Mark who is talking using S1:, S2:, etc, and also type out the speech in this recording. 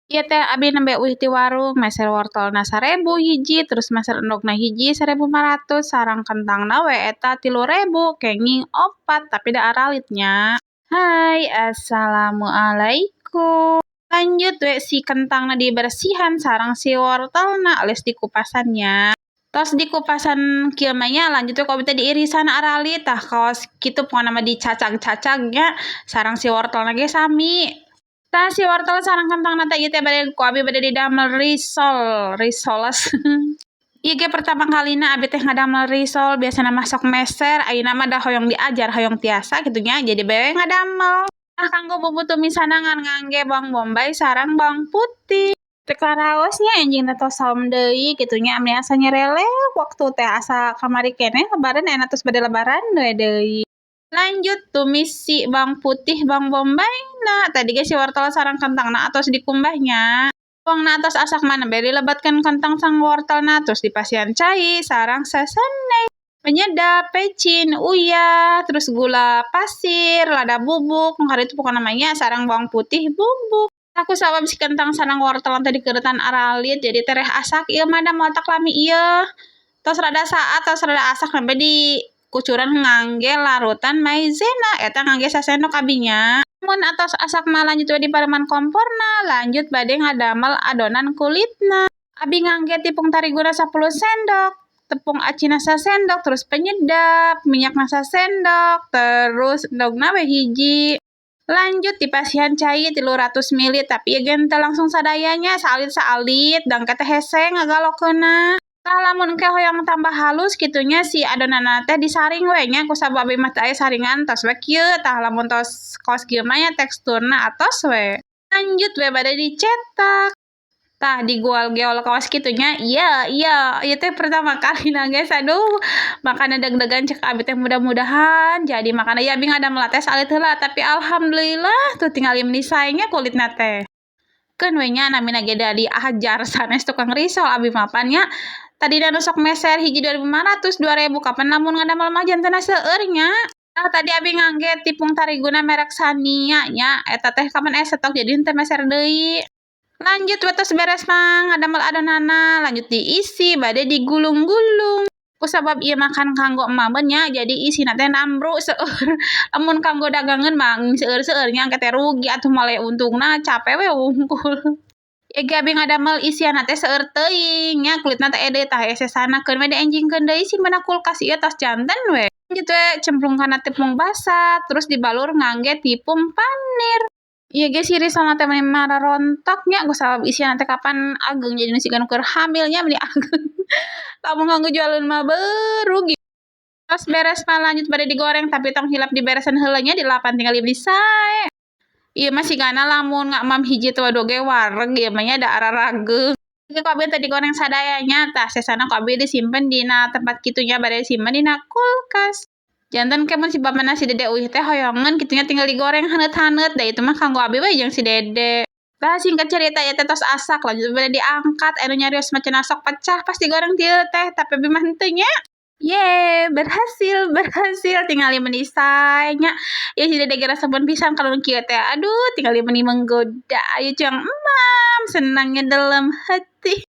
S1: Ieu teh abi nembe uih ti warung meser wortelna 1.000 hiji, terus meser endogna hiji 1.500 sareng kentangna we eta 3.000 kenging 4 tapi da aralit nya. Hai, assalamualaikum. Lanjut we si kentangna dibersihan sareng si wortelna alias dikupasannya. Tos dikupasan kieu mah nya lanjut we ku abi teh diirisan aralit tah kaos kitu pokona mah dicacag-cacagnya sareng si wortelna ge sami. Tah si wortel sareng kentangna teh ieu teh bade ku abi bade didamel risoles. Ieu ge pertama kalina abi teh ngadamel risol biasana mah sok meser ayeuna mah da hoyong diajar hoyong tiasa kitu nya jadi bae ngadamel. Nah kanggo bumbu tumisanna ngan ngangge bawang bombay sareng bawang putih. Teu karaosnya enjing teh tos saom deui kitu nya ame asa nyerelek waktu teh asa kamari keneh lebaran enak tos bade lebaran we deui. Lanjut tumis si bawang putih bawang bombay nah tadi ge si wortel sareng kentangna atos dikumbahnya. Bawangna atos asak mana beri lebatkeun kentang sareng wortelna terus dipasihan cai sareng saseneh. Penyedap, pecin, uyah, terus gula pasir, lada bubuk, nu itu pokona mah nya sareng bawang putih bubuk. Aku sabab si kentang sareng wortel tadi keuretan aralit jadi tereh asak ieu mah da motak lami ieu. Tos rada saat tos rada asak sampai di kucuran ngangge larutan maizena eta ngangge sasendok abinya. Mun atos asak mah lanjut we di pareman komporna lanjut bade ngadamel adonan kulitna. Abi ngangge tepung tariguna 10 sendok, tepung acina 1 sendok, terus penyedap, minyakna 1 sendok, terus endogna we hiji. Lanjut dipasihan cai 300 ml tapi ya gen teu langsung sadayanya saalit-saalit dangke teh hese ngagalokeunna. Tah lamun engke hoyong tambah halus kitunya si adonanna teh disaring we nya ku sabab abi mah teu aya saringan tos we kieu tah lamun tos kaos kieu mah nya teksturna atos we. Lanjut we bade dicetak. Tah digual-geol kaos kitunya iya teh pertama kalina guys aduh makana deg-degan cek abi teh mudah-mudahan jadi makana ya abi ngadamel teh salit heula tapi alhamdulillah tuh tinggal ieu nya kulitna teh. Keun we nya namina ge da diajar sanes tukang risol abi mah pan nya tadina nu sok meser hiji 2.500 2.000 kapan lamun ngadamel mah jantena seueur nya. Tah tadi abi ngangge tepung tariguna merek Sania nya eta teh kapan stok jadi henteu meser deui. Lanjut we tos beres mah ngadamel adonanna lanjut diisi bade digulung-gulung. Ku sabab ieu makan kanggo emabeun nya jadi isina teh nambru seueur. Lamun kanggo dagangeun mah seueur-seueur nya engke teh rugi atuh male untungna cape we wungkul. Ega abi ngadamel isianna teh seueur teuing nya kulitna teh ede tah sesana keun we dienjingkeun deui simpenna kulkas ieu tos janten we. Lanjut we cemplung kana tepung basah terus dibalur ngangge tepung panir. Ieu ge si risolna teh meni mararontok nya ku sabab isianna teh kapan ageng jadi nu siga nu keur hamil nya meni ageng. Lamun kanggo jualan mah rugi. Tos beres mah lanjut bade digoreng tapi tong hilap diberesan heula nya dilapan tinggal ieu sae. Ieu mah sigana lamun ngamam hiji teu doge wareg ieu mah nya da ararageung. Ieu ku abi teh digoreng sadayanya tah sesana ku abi disimpen dina tempat kitu nya bade disimpen dina kulkas. Janten ke mun si bapana si Dede uih teh hoyongan kitu nya tinggal digoreng haneut-haneut da itu mah kanggo abi we jeung si Dede. Tah singkat cerita ya teh tos asak lanjut bade diangkat anu nyarios macenah sok pecah pas digoreng ti ieu teh tapi abi mah henteu nya. Berhasil tinggal ieu meuni sae nya. Ieu si Dede ge resepkeun pisan kalau kieu teh. Aduh tinggal ieu meuni menggoda. Ayo cang emam senangnya dalam hati.